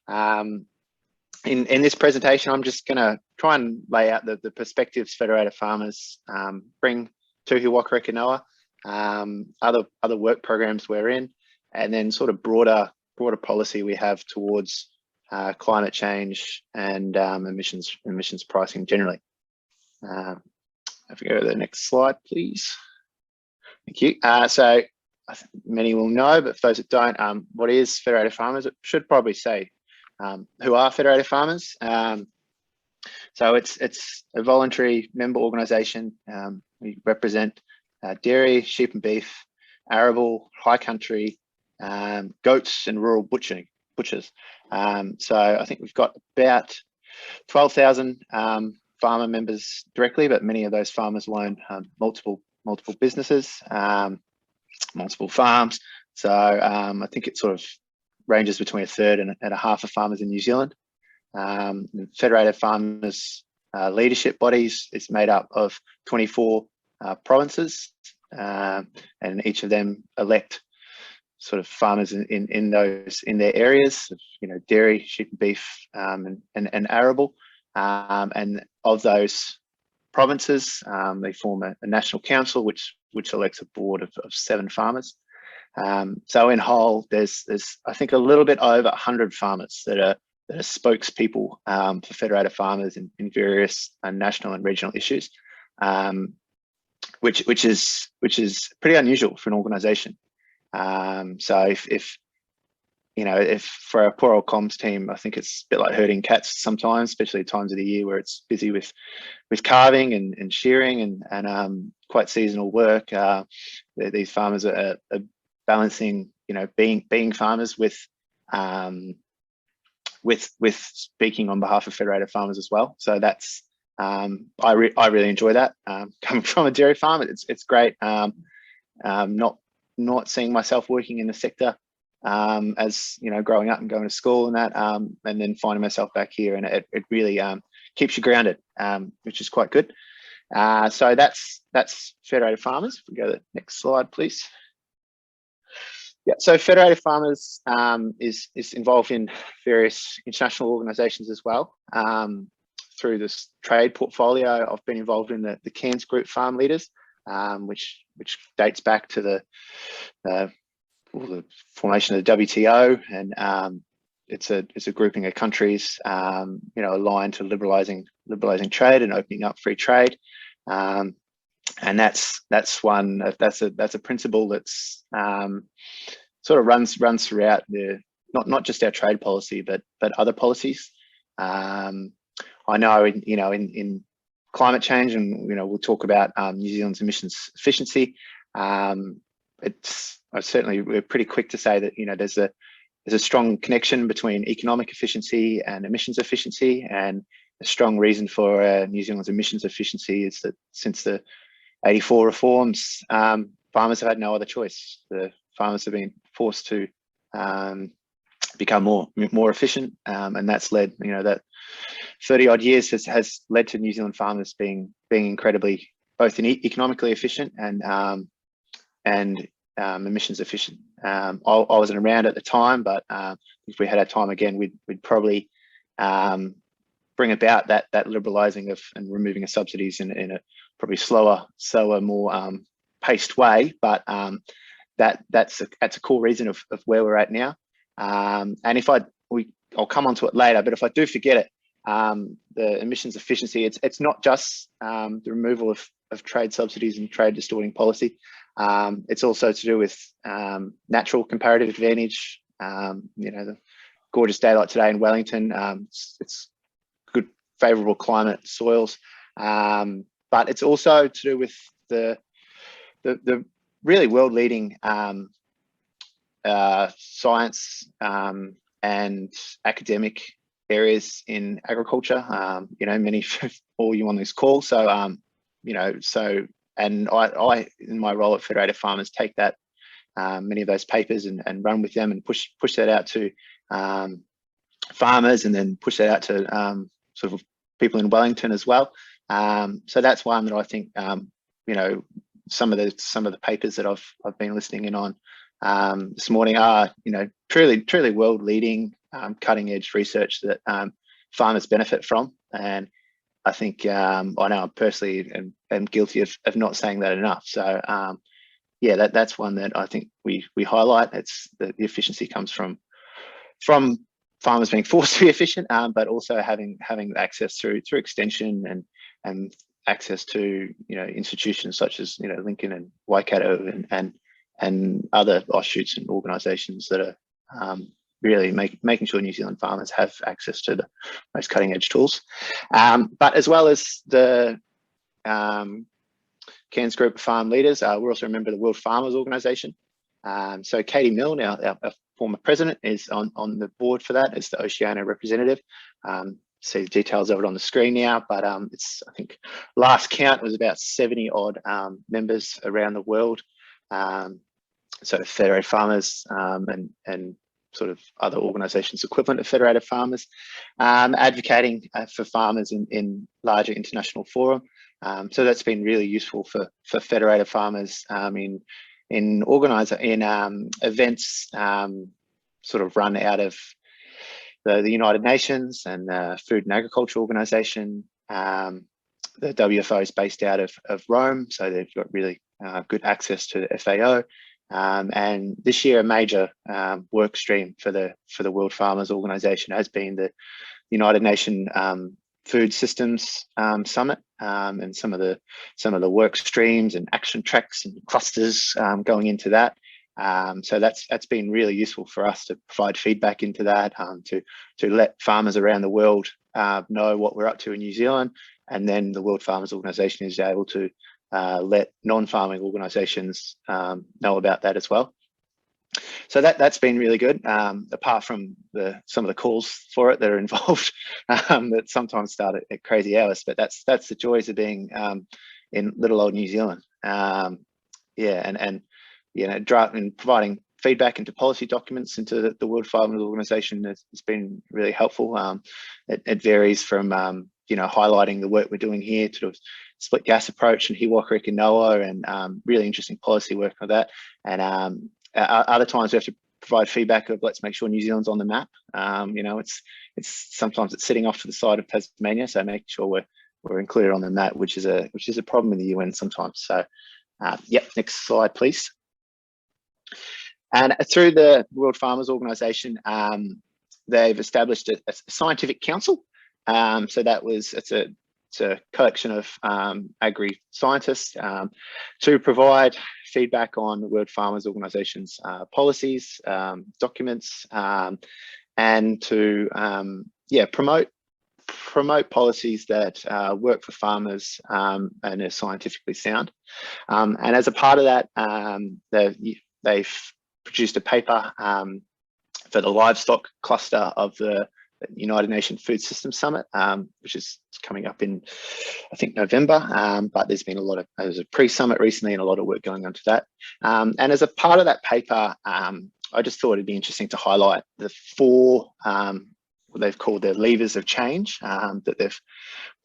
In this presentation, I'm just going to try and lay out the perspectives Federated Farmers bring to Waka Noa, other work programs we're in, and then sort of broader policy we have towards climate change and emissions pricing generally. If we go to the next slide, please. Thank you. So many will know, but for those that don't, what is Federated Farmers? It should probably say who are Federated Farmers. So it's a voluntary member organisation. We represent dairy, sheep and beef, arable, high country, goats and rural butchers. So I think we've got about 12,000 farmer members directly, but many of those farmers own multiple businesses, multiple farms. So I think it sort of ranges between a third and a half of farmers in New Zealand. Federated Farmers leadership bodies is made up of 24 provinces, and each of them elect sort of farmers in their areas, dairy, sheep and beef, and arable. And of those provinces, they form a national council, which elects a board of 7 farmers. So in whole, there's I think a little bit over 100 farmers that are spokespeople for Federated Farmers in various national and regional issues, which is pretty unusual for an organisation. So if for a poor old comms team, I think it's a bit like herding cats sometimes, especially at times of the year where it's busy with calving and shearing and quite seasonal work. These farmers are balancing, being farmers with speaking on behalf of Federated Farmers as well. So that's I really enjoy that. Coming from a dairy farm, it's great. Not seeing myself working in the sector as growing up and going to school and that, and then finding myself back here, and it really keeps you grounded, which is quite good. So that's Federated Farmers. If we go to the next slide, please. Yeah, so Federated Farmers is involved in various international organisations as well. Through this trade portfolio, I've been involved in the Cairns Group Farm Leaders, which dates back to the formation of the WTO, and it's a grouping of countries, aligned to liberalising trade and opening up free trade, and that's a principle that's sort of runs throughout not just our trade policy, but other policies. I know in climate change, and we'll talk about New Zealand's emissions efficiency. We're pretty quick to say that there's a strong connection between economic efficiency and emissions efficiency, and a strong reason for New Zealand's emissions efficiency is that since the '84 reforms, farmers have had no other choice. The farmers have been forced to become more efficient, and that's led that 30 odd years has led to New Zealand farmers being incredibly both economically efficient and emissions efficient. I wasn't around at the time, but if we had our time again, we'd probably bring about that liberalising of and removing of subsidies in a probably slower, more paced way. But that's a core reason of where we're at now. And I'll come on to it later, but if I do forget it, the emissions efficiency, it's not just the removal of trade subsidies and trade distorting policy. It's also to do with natural comparative advantage. The gorgeous day like today in Wellington, it's good, favourable climate, soils, but it's also to do with the really world-leading science and academic areas in agriculture. Many all you on this call. So and I in my role at Federated Farmers take that many of those papers and run with them and push that out to farmers, and then push that out to sort of people in Wellington as well. So that's one that I think some of the papers that I've been listening in on this morning are truly world leading, cutting edge research that farmers benefit from. And I think I know I personally am guilty of not saying that enough. So yeah, that's one that I think we highlight. It's the efficiency comes from farmers being forced to be efficient, but also having access through extension and access to institutions such as Lincoln and Waikato and other offshoots and organisations that are really making sure New Zealand farmers have access to the most cutting edge tools, but as well as the Cairns Group of Farm Leaders. We're also a member of the World Farmers Organisation. So Katie Milne, our former president, is on the board for that as the Oceania representative. See the details of it on the screen now, but it's, I think last count was about 70 odd members around the world. So Federated Farmers and sort of other organisations equivalent of Federated Farmers, advocating for farmers in larger international forum. So that's been really useful for Federated Farmers in events sort of run out of the United Nations and the Food and Agriculture Organization. The WFO is based out of Rome, so they've got really good access to the FAO. And this year, a major work stream for the World Farmers Organization has been the United Nations Food Systems Summit, and some of the work streams and action tracks and clusters going into that. So that's been really useful for us to provide feedback into that, to let farmers around the world know what we're up to in New Zealand, and then the World Farmers Organization is able to let non-farming organizations know about that as well. So that's been really good, apart from some of the calls for it that are involved that sometimes start at crazy hours, but that's the joys of being in little old New Zealand. Yeah, and providing feedback into policy documents into the World Farmers Organization has been really helpful. It varies from highlighting the work we're doing here to sort of split gas approach and He Waka Eke Noa, and really interesting policy work on that. And other times we have to provide feedback of let's make sure New Zealand's on the map. It's sometimes it's sitting off to the side of Tasmania, so making sure we're included on the map, which is a problem in the UN sometimes. So yep, next slide please. And through the World Farmers Organization, they've established a scientific council. So it's a collection of agri-scientists to provide feedback on the World Farmers Organization's policies, documents, and to promote policies that work for farmers and are scientifically sound. And as a part of that, they've produced a paper for the livestock cluster of the United Nations Food Systems Summit, which is coming up in, I think, November. But there's been there's a pre-summit recently and a lot of work going on to that. And as a part of that paper, I just thought it'd be interesting to highlight the four, what they've called the levers of change that they've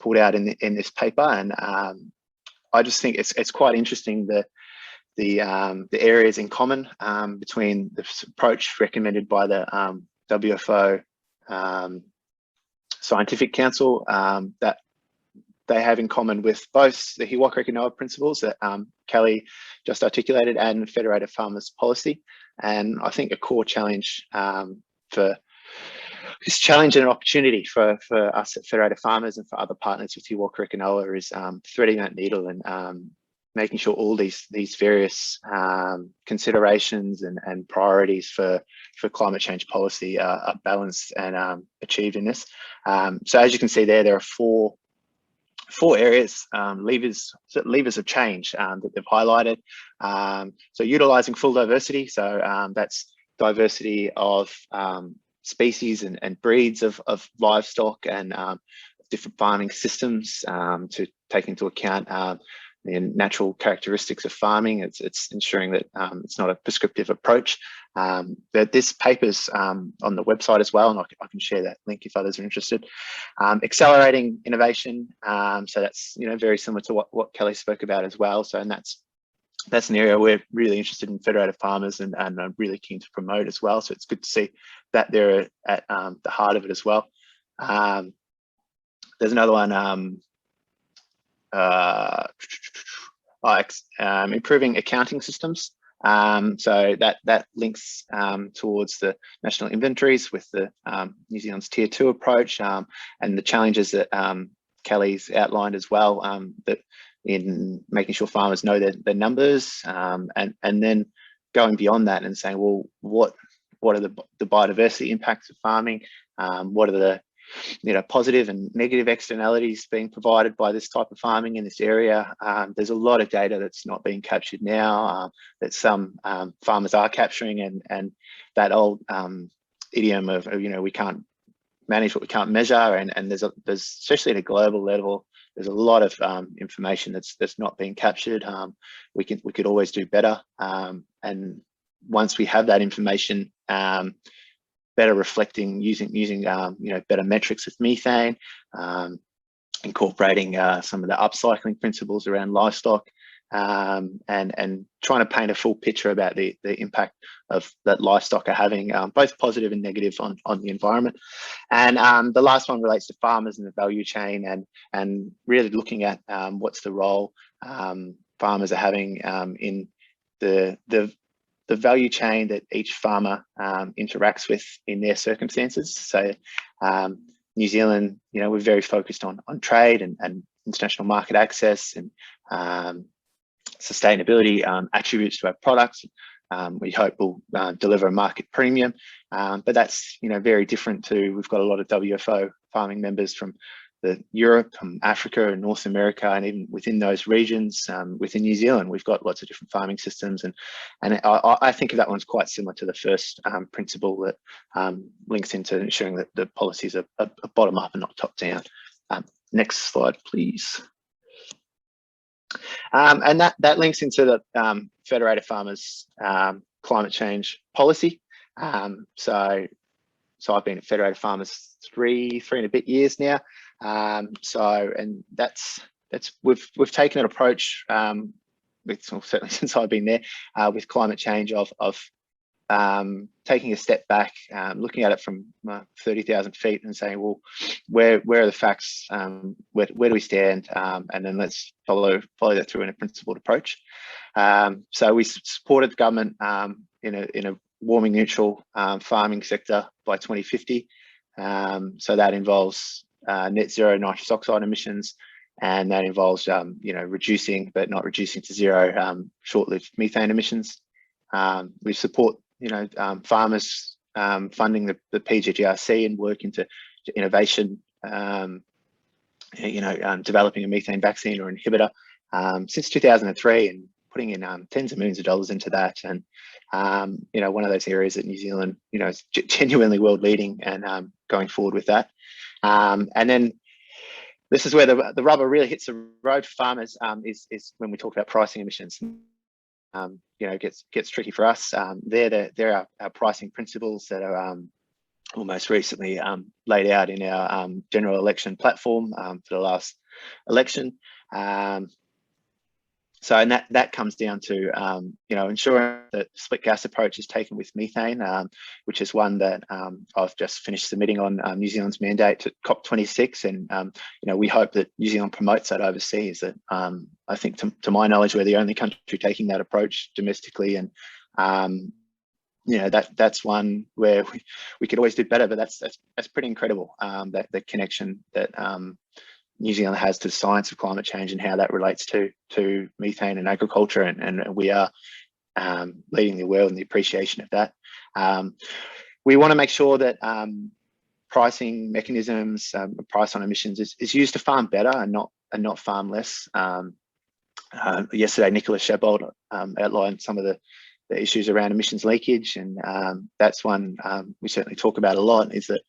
pulled out in this paper. And I just think it's quite interesting the areas in common between the approach recommended by the WFO Scientific Council that they have in common with both the He Waka Eke Noa principles that Kelly just articulated and Federated Farmers policy. And I think a core challenge for this challenge and an opportunity for us at Federated Farmers and for other partners with He Waka Eke Noa is threading that needle and making sure all these various considerations and priorities for climate change policy are balanced and achieved in this. So as you can see there are four areas, levers of change that they've highlighted. So utilising full diversity, so that's diversity of species and breeds of livestock and different farming systems to take into account the natural characteristics of farming. It's ensuring that it's not a prescriptive approach. That this paper's on the website as well, and I can share that link if others are interested. Accelerating innovation, so that's very similar to what Kelly spoke about as well. So and that's that's an area we're really interested in, federated farmers, and I'm really keen to promote as well. So it's good to see that they're at the heart of it as well. There's another one, improving accounting systems. So that links towards the national inventories with the New Zealand's Tier 2 approach, and the challenges that Kelly's outlined as well, that in making sure farmers know their numbers, and then going beyond that and saying, well, what are the biodiversity impacts of farming? What are the positive and negative externalities being provided by this type of farming in this area? There's a lot of data that's not being captured now, that some farmers are capturing, and that old idiom of we can't manage what we can't measure, and there's especially at a global level, there's a lot of information that's not being captured. We could always do better, and once we have that information, better reflecting using better metrics with methane, incorporating some of the upcycling principles around livestock, and trying to paint a full picture about the impact of that livestock are having, both positive and negative on the environment. And the last one relates to farmers and the value chain, and really looking at what's the role farmers are having in the value chain that each farmer interacts with in their circumstances. So New Zealand, we're very focused on trade and international market access and sustainability attributes to our products. We hope will deliver a market premium, but that's very different to, we've got a lot of WFO farming members from Europe, Africa, and North America, and even within those regions, within New Zealand, we've got lots of different farming systems, and I think of that one's quite similar to the first principle that links into ensuring that the policies are bottom up and not top down. Next slide, please. And that links into the Federated Farmers climate change policy. So I've been at Federated Farmers three and a bit years now. And that's we've taken an approach certainly since I've been there, with climate change of taking a step back, looking at it from 30,000 feet and saying, well, where are the facts? Where do we stand? And then let's follow that through in a principled approach. So we supported the government in a warming neutral farming sector by 2050. So that involves net zero nitrous oxide emissions, and that involves reducing but not reducing to zero short-lived methane emissions. We support farmers funding the PGGRC and work into innovation, developing a methane vaccine or inhibitor since 2003, and putting in tens of millions of dollars into that. And one of those areas that New Zealand is genuinely world leading, and going forward with that. And then this is where the rubber really hits the road for farmers, is when we talk about pricing emissions. Gets tricky for us. They're our pricing principles that are most recently laid out in our general election platform for the last election. So, and that comes down to ensuring that split gas approach is taken with methane, which is one that I've just finished submitting on New Zealand's mandate to COP26, and we hope that New Zealand promotes that overseas. That I think, to my knowledge, we're the only country taking that approach domestically, and that's one where we could always do better, but that's pretty incredible. That the connection that New Zealand has to the science of climate change and how that relates to methane and agriculture, and we are leading the world in the appreciation of that. We want to make sure that pricing mechanisms, price on emissions, is used to farm better and not farm less. Yesterday, Nicholas Shebold outlined some of the issues around emissions leakage, and that's one we certainly talk about a lot. Is that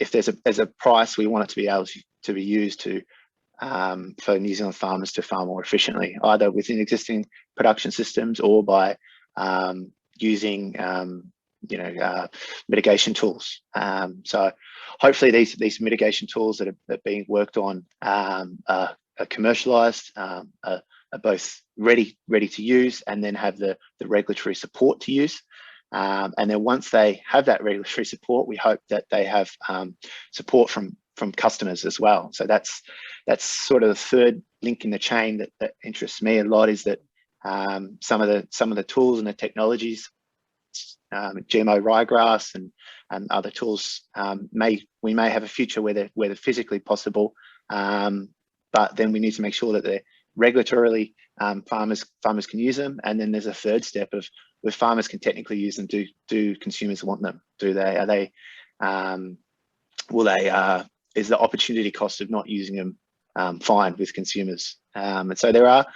if there's a price, we want it to be able to be used for New Zealand farmers to farm more efficiently, either within existing production systems or by using mitigation tools. So hopefully these mitigation tools that are being worked on are commercialised, are both ready to use, and then have the regulatory support to use. And then once they have that regulatory support, we hope that they have support from customers as well. So that's sort of the third link in the chain that interests me a lot, is that some of the tools and the technologies, GMO ryegrass and other tools, we may have a future where they're physically possible, but then we need to make sure that they're regulatorily farmers can use them. And then there's a third step of where farmers can technically use them. Do consumers want them? Is the opportunity cost of not using them fine with consumers? And so there are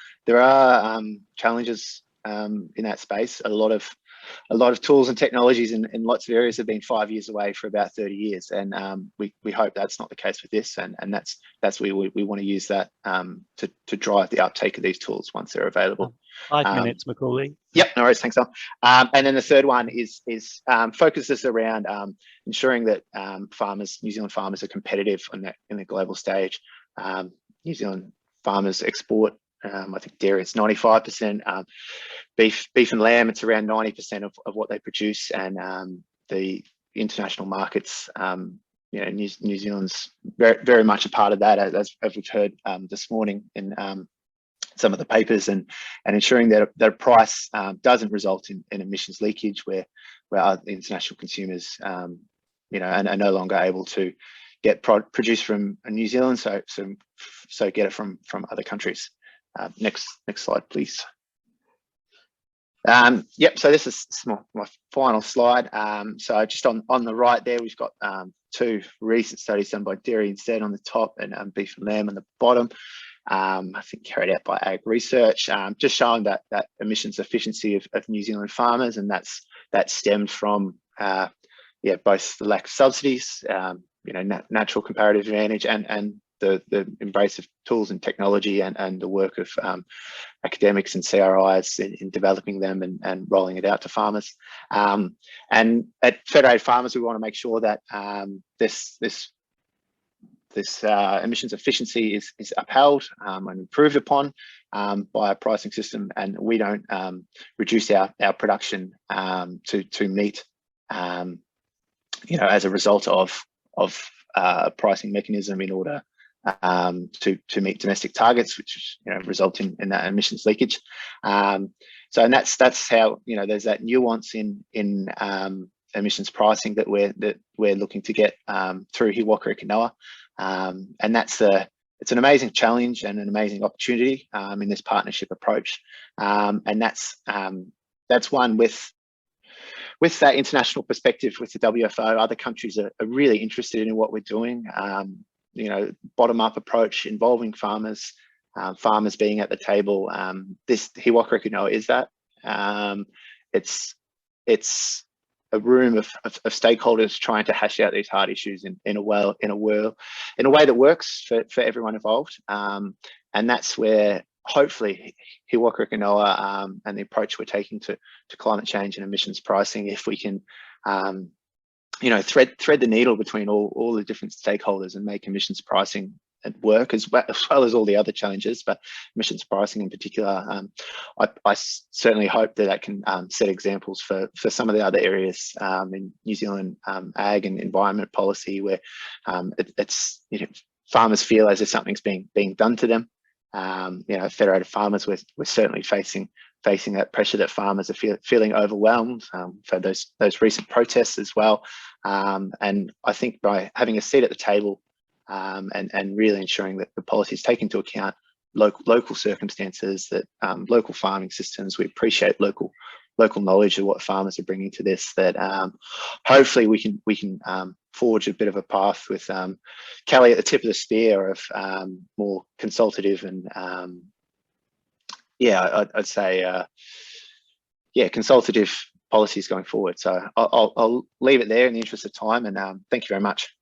challenges in that space. A lot of tools and technologies in lots of areas have been 5 years away for about 30 years, and we hope that's not the case with this, and that's where we want to use that to drive the uptake of these tools once they're available. 5 minutes, Macauley. Yep, no worries, thanks, Tom. And then the third one is focuses around ensuring that New Zealand farmers are competitive in the global stage. New Zealand farmers export, I think dairy, it's 95%. Beef and lamb, it's around 90% of what they produce. And the international markets, New Zealand's very, very much a part of that, as we've heard this morning in some of the papers, and ensuring that a price doesn't result in emissions leakage, where other international consumers, are no longer able to get produced from New Zealand, so get it from other countries. Next slide, please. Yep, so this is my final slide. So just on the right there, we've got two recent studies done by Dairy Instead on the top, and Beef and Lamb on the bottom. I think carried out by Ag Research, just showing that emissions efficiency of New Zealand farmers, and that stemmed from both the lack of subsidies, natural comparative advantage, and the embrace of tools and technology, and the work of academics and CRIs in developing them and rolling it out to farmers. And at Federated Farmers, we want to make sure that this emissions efficiency is upheld and improved upon by a pricing system, and we don't reduce our production to meet, as a result of a pricing mechanism in order to meet domestic targets, which result in that emissions leakage. And that's how there's that nuance in emissions pricing that we're looking to get through here, Waka Eke Noa. And it's an amazing challenge and an amazing opportunity in this partnership approach. And that's one with that international perspective with the WFO. Other countries are really interested in what we're doing. Bottom-up approach involving farmers, farmers being at the table. This here, Waka Eke Noa is that. It's a room of stakeholders trying to hash out these hard issues in a way that works for everyone involved. And that's where hopefully here, Waka Eke Noa, and the approach we're taking to climate change and emissions pricing, if we can thread the needle between all the different stakeholders and make emissions pricing work as well as all the other challenges, but emissions pricing in particular. I certainly hope that can set examples for some of the other areas in New Zealand ag and environment policy, where farmers feel as if something's being done to them. Federated Farmers, we're certainly facing that pressure, that farmers are feeling overwhelmed for those recent protests as well. And I think by having a seat at the table and really ensuring that the policies take into account local circumstances, that local farming systems, we appreciate local knowledge of what farmers are bringing to this, that hopefully we can forge a bit of a path with Kelly at the tip of the spear of more consultative and I'd say consultative policies going forward. So I'll leave it there in the interest of time, and thank you very much.